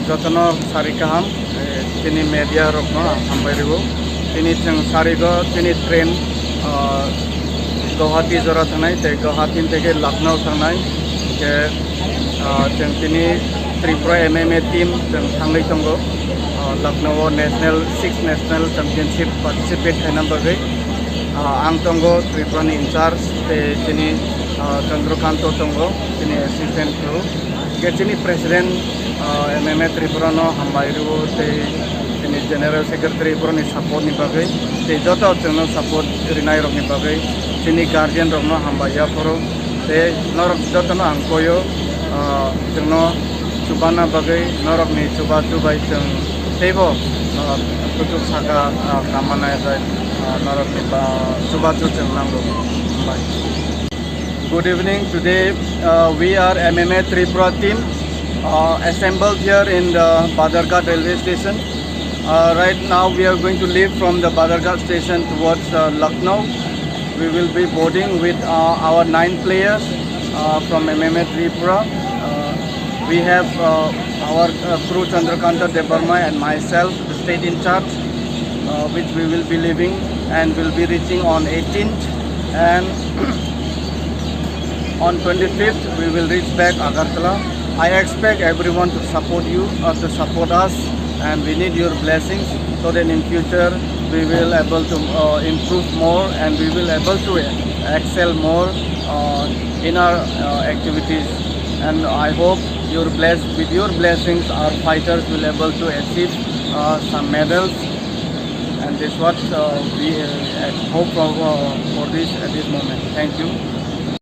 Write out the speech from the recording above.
jotono sari kaham tini media rokno hambairigo tini jeng sarigo tini train Guwahati jora thanai te Guwahati theke Lucknow thanai ke jeng tini Tripura MMA team jeng Thanglaikha tongo Lucknow national 6 national championship participate khaina bagai ang tongo Tripura ni in charge te tini Chandrakanta tongo tini assistant to ke tini president MMA Tripura no hambairu te tini general secretary Tripura ni support ni bagai te joto jengno support rinai rok ni bagai tini guardian rok no hambaya poro te norok joto no angkoyo jengno chubana bagai norok ni chubai jeng tebo kutuk saka kamana jai norok ni chuba jeng nangro. Good evening. Today we are MMA Tripura team assembled here in the Badarghat railway station. Right now we are going to leave from the Badarghat station towards Lucknow. We will be boarding with our 9 players from MMA Tripura. We have our crew Chandrakanta Debarma and myself, the state in charge, which we will be leaving and will be reaching on 18th, and on 25th we will reach back Agartala. I expect everyone to support you or to support us, and we need your blessings so that in future we will able to improve more and we will able to excel more in our activities. And I hope with your blessings our fighters will able to achieve some medals, and this is what we hope for this at this moment. Thank you.